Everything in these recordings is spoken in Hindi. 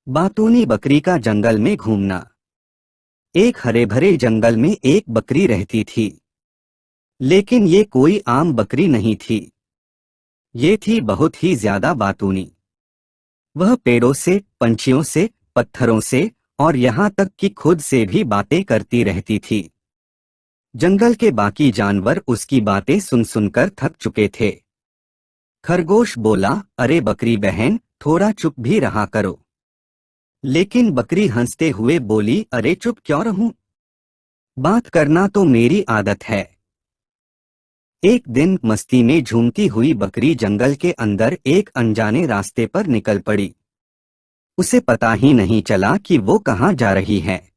बातूनी बकरी का जंगल में घूमना। एक हरे भरे जंगल में एक बकरी रहती थी। लेकिन ये कोई आम बकरी नहीं थी। ये थी बहुत ही ज्यादा बातूनी। वह पेड़ों से, पंछियों से, पत्थरों से और यहाँ तक कि खुद से भी बातें करती रहती थी। जंगल के बाकी जानवर उसकी बातें सुन सुनकर थक चुके थे। खरगोश बोला, अरे बकरी बहन, थोड़ा चुप भी रहा करो। लेकिन बकरी हंसते हुए बोली, अरे चुप क्यों रहूं? बात करना तो मेरी आदत है। एक दिन मस्ती में झूमती हुई बकरी जंगल के अंदर एक अनजाने रास्ते पर निकल पड़ी। उसे पता ही नहीं चला कि वो कहाँ जा रही है।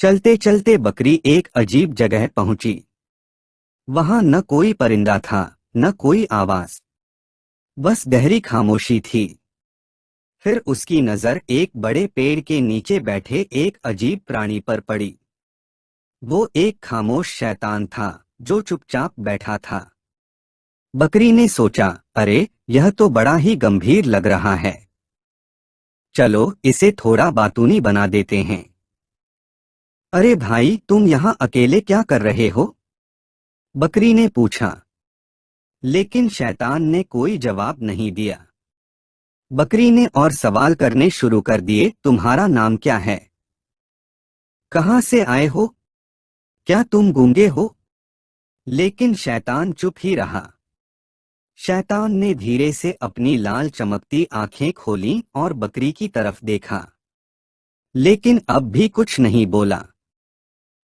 चलते चलते बकरी एक अजीब जगह पहुंची। वहां न कोई परिंदा था, न कोई आवाज, बस गहरी खामोशी थी। फिर उसकी नजर एक बड़े पेड़ के नीचे बैठे एक अजीब प्राणी पर पड़ी। वो एक खामोश शैतान था जो चुपचाप बैठा था। बकरी ने सोचा, अरे यह तो बड़ा ही गंभीर लग रहा है। चलो इसे थोड़ा बातूनी बना देते हैं। अरे भाई, तुम यहाँ अकेले क्या कर रहे हो? बकरी ने पूछा। लेकिन शैतान ने कोई जवाब नहीं दिया। बकरी ने और सवाल करने शुरू कर दिए, तुम्हारा नाम क्या है? कहाँ से आए हो? क्या तुम गूंगे हो? लेकिन शैतान चुप ही रहा। शैतान ने धीरे से अपनी लाल चमकती आंखें खोलीं और बकरी की तरफ देखा। लेकिन अब भी कुछ नहीं बोला।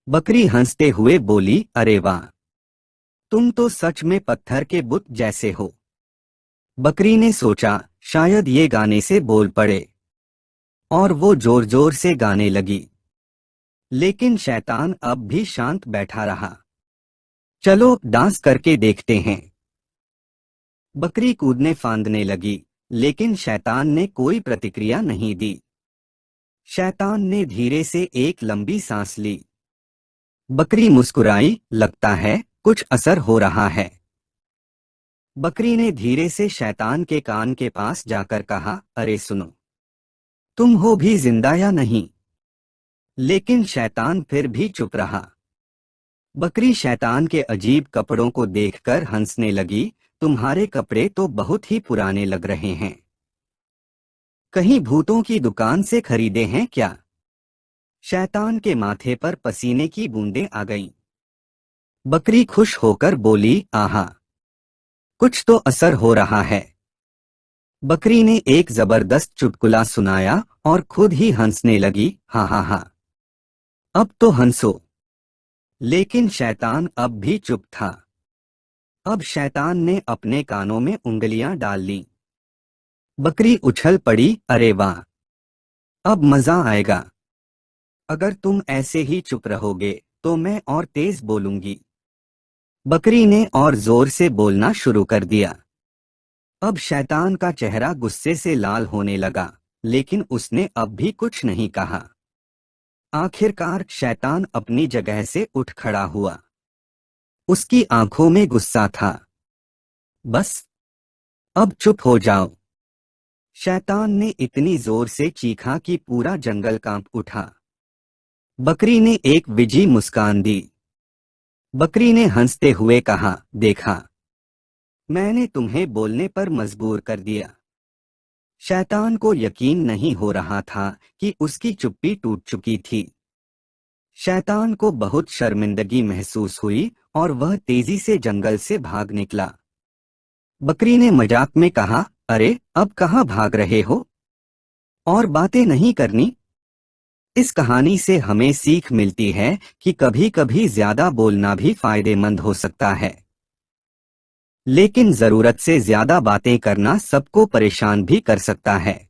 बकरी हंसते हुए बोली, अरे वाह, तुम तो सच में पत्थर के बुत जैसे हो। बकरी ने सोचा, शायद ये गाने से बोल पड़े। और वो जोर जोर से गाने लगी। लेकिन शैतान अब भी शांत बैठा रहा। चलो डांस करके देखते हैं। बकरी कूदने फांदने लगी, लेकिन शैतान ने कोई प्रतिक्रिया नहीं दी। शैतान ने धीरे से एक लंबी सांस ली। बकरी मुस्कुराई, लगता है कुछ असर हो रहा है। बकरी ने धीरे से शैतान के कान के पास जाकर कहा, अरे सुनो, तुम हो भी जिंदा या नहीं? लेकिन शैतान फिर भी चुप रहा। बकरी शैतान के अजीब कपड़ों को देखकर हंसने लगी, तुम्हारे कपड़े तो बहुत ही पुराने लग रहे हैं। कहीं भूतों की दुकान से खरीदे हैं क्या? शैतान के माथे पर पसीने की बूंदें आ गईं। बकरी खुश होकर बोली, आहा, कुछ तो असर हो रहा है। बकरी ने एक जबरदस्त चुटकुला सुनाया और खुद ही हंसने लगी, हा हा हा। अब तो हंसो। लेकिन शैतान अब भी चुप था। अब शैतान ने अपने कानों में उंगलियां डाल लीं। बकरी उछल पड़ी, अरे वाह, अब मजा आएगा। अगर तुम ऐसे ही चुप रहोगे तो मैं और तेज बोलूंगी। बकरी ने और जोर से बोलना शुरू कर दिया। अब शैतान का चेहरा गुस्से से लाल होने लगा, लेकिन उसने अब भी कुछ नहीं कहा। आखिरकार शैतान अपनी जगह से उठ खड़ा हुआ। उसकी आंखों में गुस्सा था। बस, अब चुप हो जाओ। शैतान ने इतनी जोर से चीखा कि पूरा जंगल कांप उठा। बकरी ने एक विजी मुस्कान दी। बकरी ने हंसते हुए कहा, देखा, मैंने तुम्हें बोलने पर मजबूर कर दिया। शैतान को यकीन नहीं हो रहा था कि उसकी चुप्पी टूट चुकी थी। शैतान को बहुत शर्मिंदगी महसूस हुई और वह तेजी से जंगल से भाग निकला। बकरी ने मजाक में कहा, अरे अब कहाँ भाग रहे हो? और बातें नहीं करनी? इस कहानी से हमें सीख मिलती है कि कभी कभी ज्यादा बोलना भी फायदेमंद हो सकता है। लेकिन जरूरत से ज्यादा बातें करना सबको परेशान भी कर सकता है।